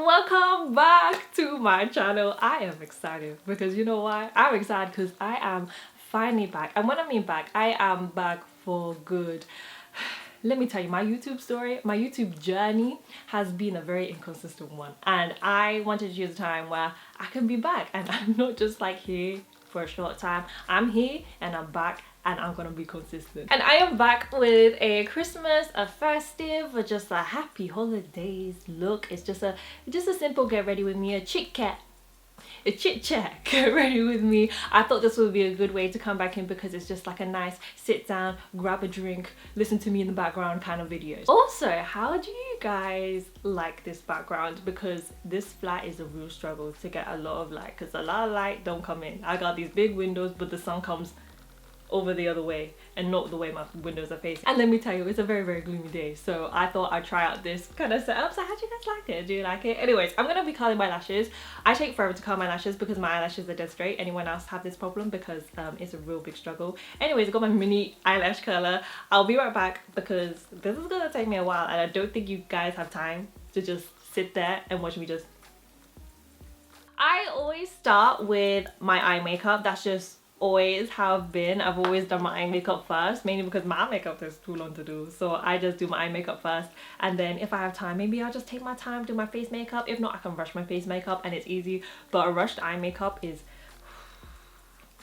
welcome back to my channel. I am excited because you know why? I'm excited because I am finally back, and when I mean back, I am back for good. Let me tell you, my YouTube story, my YouTube journey has been a very inconsistent one, and I wanted to use a time where I can be back and I'm not just like here for a short time. I'm here and I'm back, and I'm gonna be consistent. And I am back with a Christmas, a festive, or just a happy holidays look. It's just a simple get ready with me, a chit chat, get ready with me. I thought this would be a good way to come back in because it's just like a nice sit down, grab a drink, listen to me in the background kind of videos. Also, how do you guys like this background? Because this flat is a real struggle to get a lot of light, because a lot of light don't come in. I got these big windows, but the sun comes over the other way and not the way my windows are facing. And let me tell you, it's a very, very gloomy day, so I thought I'd try out this kind of setup. So how do you guys like it? Do you like it? Anyways, I'm gonna be curling my lashes. I take forever to curl my lashes because my eyelashes are dead straight. Anyone else have this problem? Because it's a real big struggle. Anyways, I got my mini eyelash curler. I'll be right back because this is gonna take me a while, and I don't think you guys have time to just sit there and watch me just... I always start with my eye makeup. That's just always have been. I've always done my eye makeup first, mainly because my makeup is too long to do, so I just do my eye makeup first, and then if I have time, maybe I'll just take my time, do my face makeup. If not, I can rush my face makeup and it's easy, but a rushed eye makeup is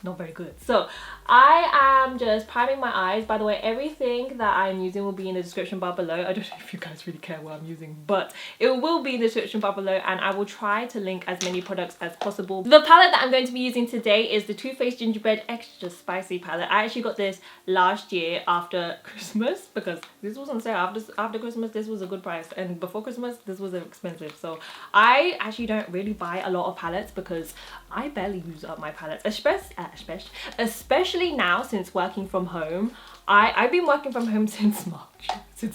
not very good. So I am just priming my eyes. By the way, everything that I'm using will be in the description bar below. I don't know if you guys really care what I'm using, but it will be in the description bar below, and I will try to link as many products as possible. The palette that I'm going to be using today is the Too Faced Gingerbread Extra Spicy palette. I actually got this last year after Christmas because this was on sale. After Christmas, this was a good price, and before Christmas, this was expensive. So I actually don't really buy a lot of palettes because I barely use up my palettes, especially now since working from home. I've been working from home since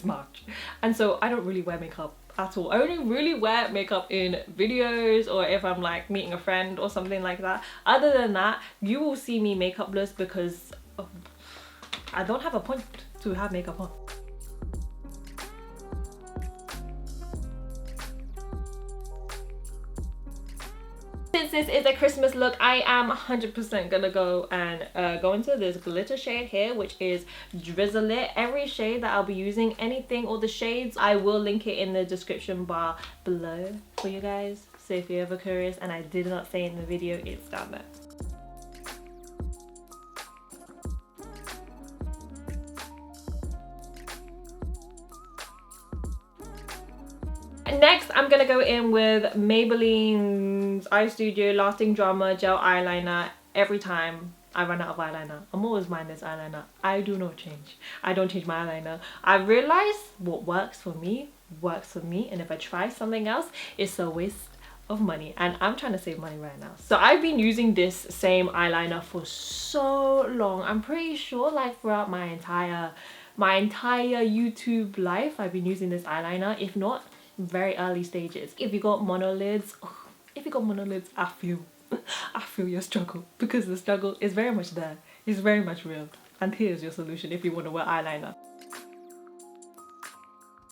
March, and so I don't really wear makeup at all. I only really wear makeup in videos or if I'm like meeting a friend or something like that. Other than that, you will see me makeupless because I don't have a point to have makeup on. Since this is a Christmas look, I am 100% gonna go and go into this glitter shade here, which is Drizzle It. Every shade that I'll be using, anything, all the shades, I will link it in the description bar below for you guys. So if you're ever curious and I did not say in the video, it's down there. Next, I'm gonna go in with Maybelline's Eye Studio Lasting Drama Gel Eyeliner. Every time I run out of eyeliner, I'm always buying this eyeliner. I do not change. I don't change my eyeliner. I realize what works for me, and if I try something else, it's a waste of money, and I'm trying to save money right now. So I've been using this same eyeliner for so long. I'm pretty sure like throughout my entire YouTube life, I've been using this eyeliner, if not very early stages. If you got monolids, I feel your struggle, because the struggle is very much there. It's very much real, and here's your solution if you want to wear eyeliner.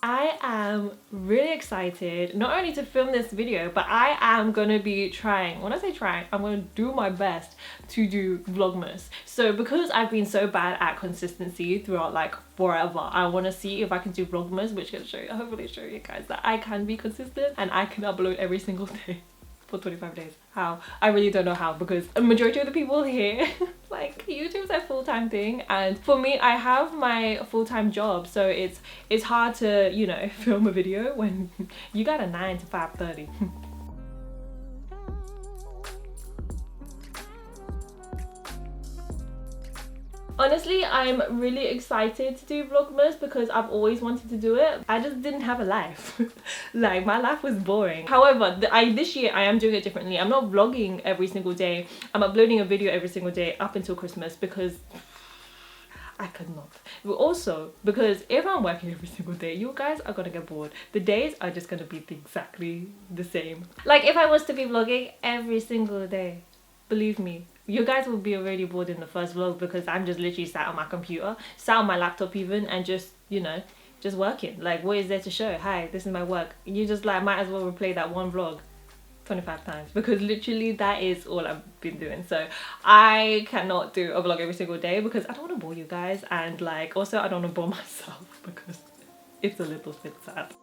I am really excited not only to film this video, but I am gonna be trying, when I say trying, I'm gonna do my best to do Vlogmas. So because I've been so bad at consistency throughout like forever, I want to see if I can do Vlogmas, which can hopefully show you guys that I can be consistent and I can upload every single day for 25 days. How? I really don't know how, because a majority of the people here like YouTube's a full-time thing, and for me, I have my full-time job, so it's hard to, you know, film a video when you got a 9 to 5:30. Honestly, I'm really excited to do Vlogmas because I've always wanted to do it. I just didn't have a life. Like, my life was boring. However, this year I am doing it differently. I'm not vlogging every single day. I'm uploading a video every single day up until Christmas because I could not. But also because if I'm working every single day, you guys are gonna get bored. The days are just gonna be exactly the same. Like, if I was to be vlogging every single day, believe me, you guys will be already bored in the first vlog because I'm just literally sat on my computer, sat on my laptop even, and just, you know, just working. Like, what is there to show? Hi, this is my work. You just like might as well replay that one vlog 25 times, because literally that is all I've been doing. So I cannot do a vlog every single day because I don't want to bore you guys, and like also I don't want to bore myself because it's a little bit sad.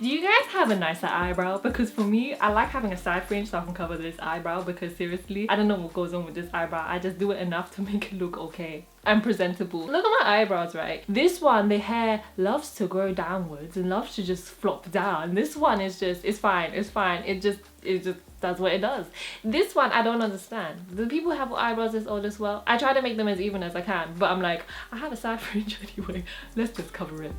Do you guys have a nicer eyebrow? Because for me, I like having a side fringe so I can cover this eyebrow, because seriously, I don't know what goes on with this eyebrow. I just do it enough to make it look okay and presentable. Look at my eyebrows, right? This one, the hair loves to grow downwards and loves to just flop down. This one is just, it's fine, it's fine. It just does what it does. This one, I don't understand. Do people have eyebrows this old as well? I try to make them as even as I can, but I'm like, I have a side fringe anyway. Let's just cover it.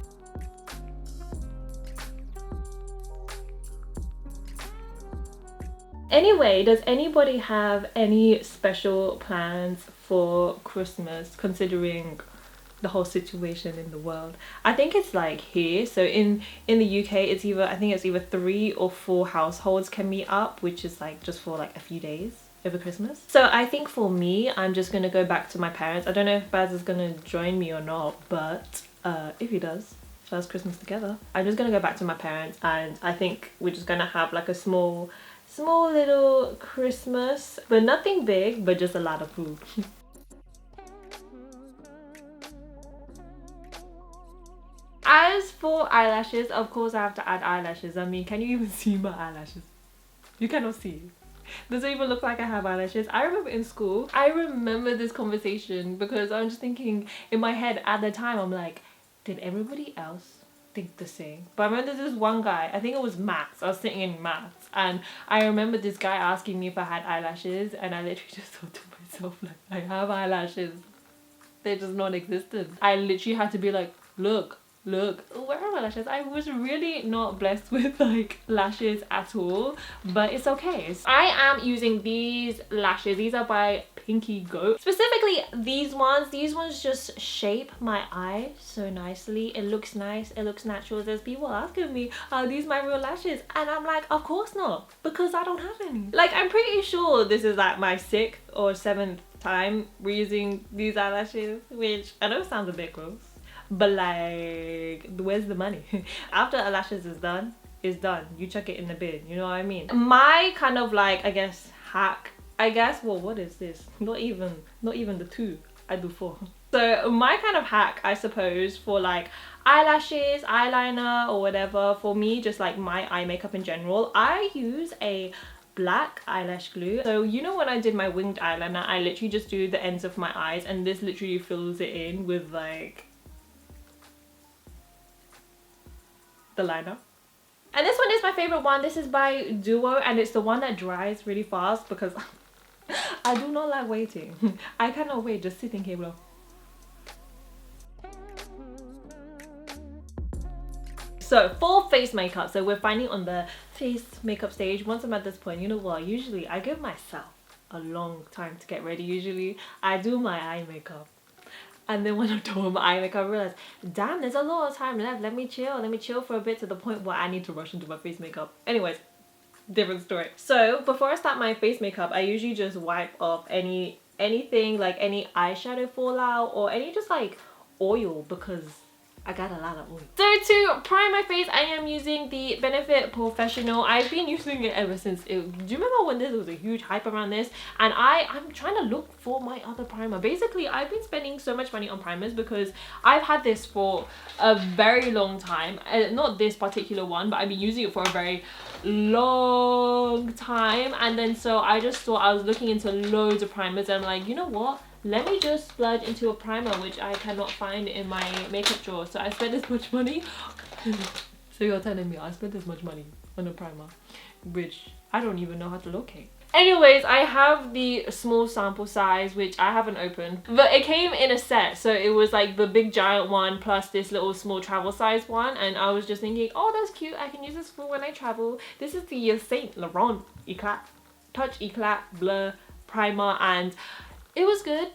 Anyway, does anybody have any special plans for Christmas, considering the whole situation in the world? I think it's like here, so in the UK it's either, I think it's either 3 or 4 households can meet up, which is like just for like a few days over Christmas. So I think for me, I'm just gonna go back to my parents. I don't know if Baz is gonna join me or not, but if he does, first Christmas together, I'm just gonna go back to my parents, and I think we're just gonna have like a small little Christmas, but nothing big, but just a lot of food. As for eyelashes, of course I have to add eyelashes. I mean, can you even see my eyelashes? You cannot see. Does it even look like I have eyelashes? I remember in school, I remember this conversation because I'm just thinking in my head at the time, I'm like, did everybody else think the same? But I remember this one guy, I think it was maths, I was sitting in maths, and I remember this guy asking me if I had eyelashes, and I literally just thought to myself, like, I have eyelashes, they're just non-existent. I literally had to be like, look, where are my lashes? I was really not blessed with like lashes at all, but it's okay. I am using these lashes. These are by Pinky Goat. Specifically these ones just shape my eye so nicely. It looks nice, it looks natural. There's people asking me, are these my real lashes? And I'm like, of course not, because I don't have any. Like, I'm pretty sure this is like my 6th or 7th time reusing these eyelashes, which I know sounds a bit gross, but like, where's the money? After eyelashes is done, it's done. You chuck it in the bin, you know what I mean? My kind of like, I guess, hack, well, what is this? Not even the 2, I do 4. So my kind of hack, I suppose, for like eyelashes, eyeliner or whatever, for me, just like my eye makeup in general, I use a black eyelash glue. So you know when I did my winged eyeliner, I literally just do the ends of my eyes, and this literally fills it in with like the liner. And this one is my favorite one. This is by Duo, and it's the one that dries really fast because I do not like waiting. I cannot wait just sitting here, bro. So for face makeup, so we're finally on the face makeup stage. Once I'm at this point, you know what, usually I give myself a long time to get ready. Usually I do my eye makeup, and then when I'm done with my eye makeup, I realize, damn, there's a lot of time left. Let me chill for a bit, to the point where I need to rush into my face makeup. Anyways, different story. So before I start my face makeup, I usually just wipe off anything like any eyeshadow fallout or any just like oil, because I got a lot of oil. So to prime my face, I am using the Benefit Professional. I've been using it ever since do you remember when this was a huge hype around this? And I'm trying to look for my other primer. Basically, I've been spending so much money on primers because I've had this for a very long time. Not this particular one, but I've been using it for a very long time. And then so I just thought, I was looking into loads of primers, and I'm like, you know what? Let me just splurge into a primer, which I cannot find in my makeup drawer. So I spent this much money. So you're telling me I spent this much money on a primer, which I don't even know how to locate. Anyways, I have the small sample size, which I haven't opened, but it came in a set. So it was like the big giant one plus this little small travel size one, and I was just thinking, oh, that's cute, I can use this for when I travel. This is the Saint Laurent Touch Eclat Blur Primer, and it was good.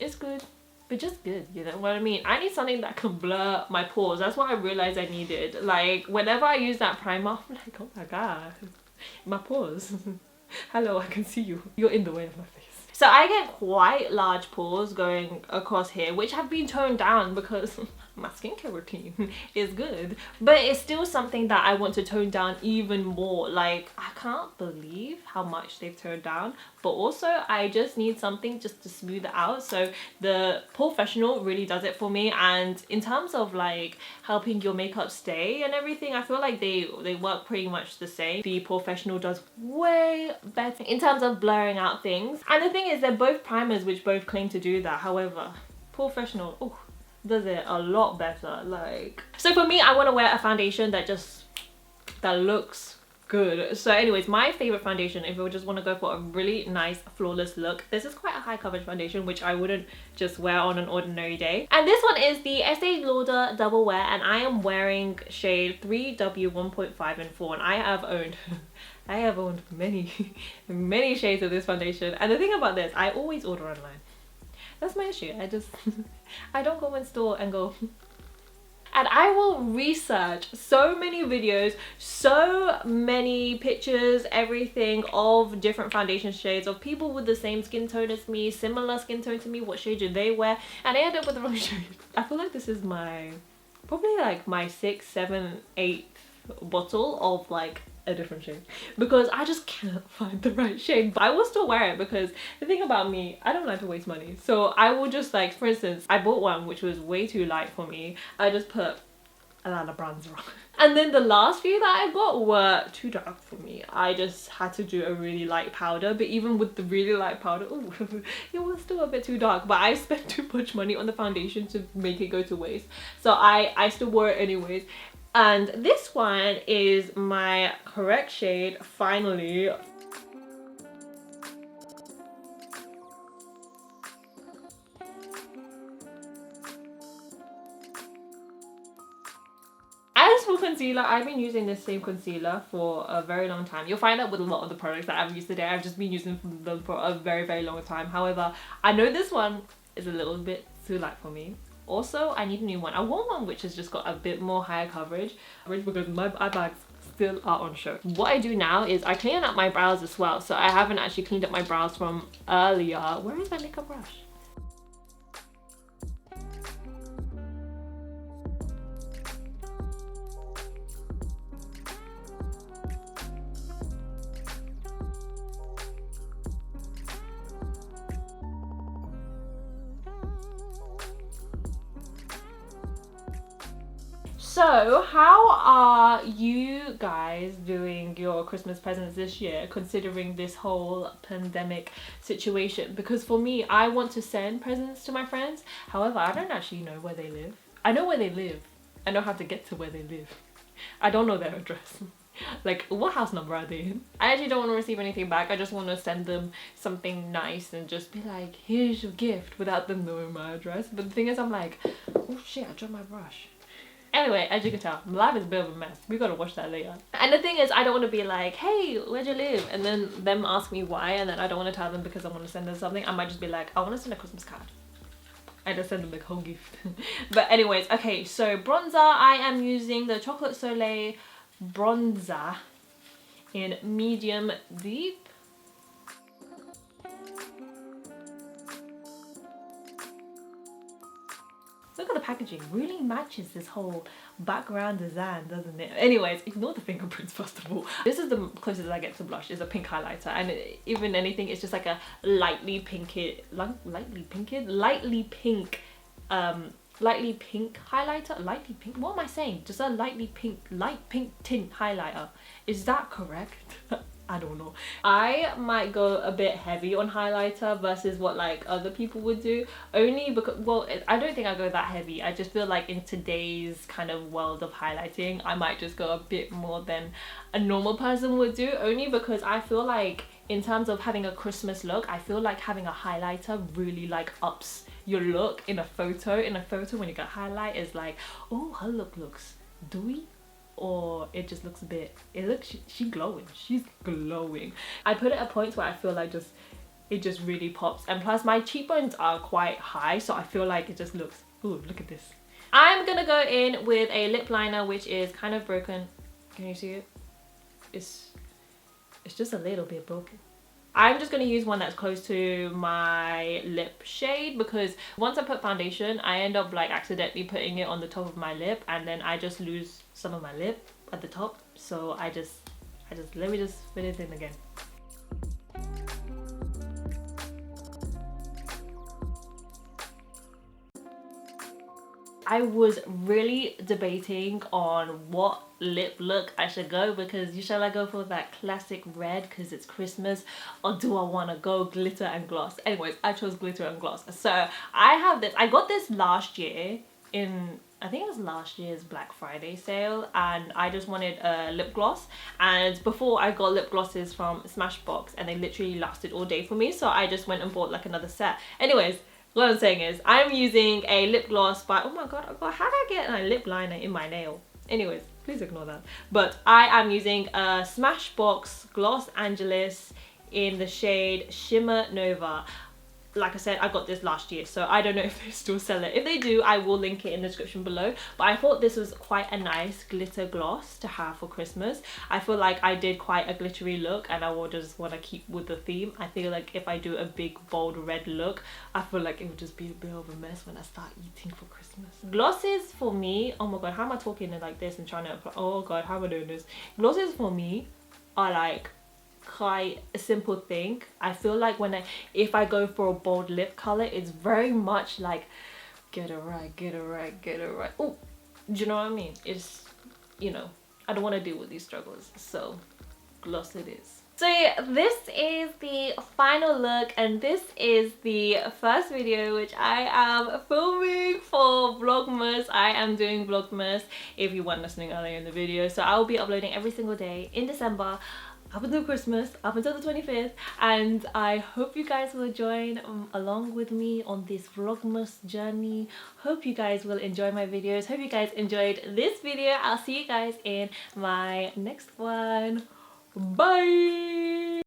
It's good, but just good, you know what I mean? I need something that can blur my pores. That's what I realized I needed. Like, whenever I use that primer, I'm like, oh my god, My pores. Hello, I can see you. You're in the way of my face. So I get quite large pores going across here, which have been toned down because my skincare routine is good. But it's still something that I want to tone down even more. Like, I can't believe how much they've toned down. But also, I just need something just to smooth it out. So the Professional really does it for me. And in terms of like helping your makeup stay and everything, I feel like they work pretty much the same. The Professional does way better in terms of blurring out things. And the thing is, they're both primers which both claim to do that. However, Professional, oh, does it a lot better. Like, so for me, I want to wear a foundation that looks good. So anyways, my favorite foundation, if we just want to go for a really nice flawless look, this is quite a high coverage foundation which I wouldn't just wear on an ordinary day. And this one is the Estee Lauder Double Wear, and I am wearing shade 3W 1.5 and 4, and I have owned many shades of this foundation. And the thing about this, I always order online. That's my issue. I don't go in store and go and I will research so many videos, so many pictures, everything of different foundation shades of people with the same skin tone as me, similar skin tone to me, what shade do they wear, and I end up with the wrong shade. I feel like this is probably like my 6th, 7th, 8th bottle of like a different shade because I just can't find the right shade. But I will still wear it because the thing about me, I don't like to waste money. So I will just, like, for instance, I bought one which was way too light for me. I just put a lot of bronzer on. And then the last few that I got were too dark for me. I just had to do a really light powder, but even with the really light powder, ooh, it was still a bit too dark. But I spent too much money on the foundation to make it go to waste. So I still wore it anyways. And this one is my correct shade, finally. As for concealer, I've been using this same concealer for a very long time. You'll find out with a lot of the products that I've used today, I've just been using them for a very long time. However, I know this one is a little bit too light for me. Also, I need a new one. I want one which has just got a bit more higher coverage because my eye bags still are on show. What I do now is I clean up my brows as well. So I haven't actually cleaned up my brows from earlier. Where is my makeup brush? So how are you guys doing your Christmas presents this year, considering this whole pandemic situation? Because for me, I want to send presents to my friends. However, I don't actually know where they live. I know where they live. I know how to get to where they live. I don't know their address. Like, what house number are they in? I actually don't want to receive anything back. I just want to send them something nice and just be like, here's your gift, without them knowing my address. But the thing is, I'm like, oh shit, I dropped my brush. Anyway, as you can tell, my life is a bit of a mess. We gotta watch that later. And the thing is, I don't want to be like, hey, where'd you live? And then them ask me why, and then I don't want to tell them because I want to send them something. I might just be like, I want to send a Christmas card. I just send them the whole gift. But anyways, okay, so bronzer, I am using the Chocolate Soleil bronzer in medium deep. Look at the packaging, really matches this whole background design, doesn't it? Anyways, ignore the fingerprints first of all. This is the closest I get to blush, is a pink highlighter, and even anything, it's just like a lightly pink highlighter. Lightly pink, what am I saying? Just a light pink tint highlighter. Is that correct? I don't know. I might go a bit heavy on highlighter versus what like other people would do, only because, well, I don't think I go that heavy. I just feel like in today's kind of world of highlighting, I might just go a bit more than a normal person would do, only because I feel like in terms of having a Christmas look, I feel like having a highlighter really like ups your look in a photo. In a photo, when you get highlight, is like, oh, her look looks dewy, or it just looks a bit, she's glowing, she's glowing. I put it at points where I feel like it just really pops, and plus my cheekbones are quite high, so I feel like it just looks, ooh, look at this. I'm gonna go in with a lip liner which is kind of broken. Can you see it? It's just a little bit broken. I'm just going to use one that's close to my lip shade, because once I put foundation, I end up like accidentally putting it on the top of my lip, and then I just lose some of my lip at the top. So I just let me just fill it in again. I was really debating on what lip look I should go, because shall I go for that classic red because it's Christmas, or do I want to go glitter and gloss? Anyways, I chose glitter and gloss. So I have this. I got this last year in, I think it was last year's Black Friday sale, and I just wanted a lip gloss. And before, I got lip glosses from Smashbox and they literally lasted all day for me, so I just went and bought like another set. Anyways, what I'm saying is I'm using a lip gloss by, oh my god, how did I get a lip liner in my nail? Anyways, please ignore that. But I am using a Smashbox Gloss Angeles in the shade Shimmer Nova. Like I said, I got this last year, so I don't know if they still sell it. If they do, I will link it in the description below. But I thought this was quite a nice glitter gloss to have for Christmas. I feel like I did quite a glittery look, and I will just want to keep with the theme. I feel like if I do a big bold red look, I feel like it would just be a bit of a mess when I start eating for Christmas. Glosses for me, oh my god, how am I talking like this and trying to apply? Oh god, how am I doing this? Glosses for me are like quite a simple thing. I feel like if I go for a bold lip color, it's very much like get it right, get it right, get it right. Oh, do you know what I mean? It's, you know, I don't want to deal with these struggles, so gloss it is. So yeah, this is the final look, and this is the first video which I am filming for Vlogmas. I am doing Vlogmas, if you weren't listening earlier in the video. So I will be uploading every single day in December, up until Christmas, up until the 25th, and I hope you guys will join along with me on this Vlogmas journey. Hope you guys will enjoy my videos. Hope you guys enjoyed this video. I'll see you guys in my next one. Bye!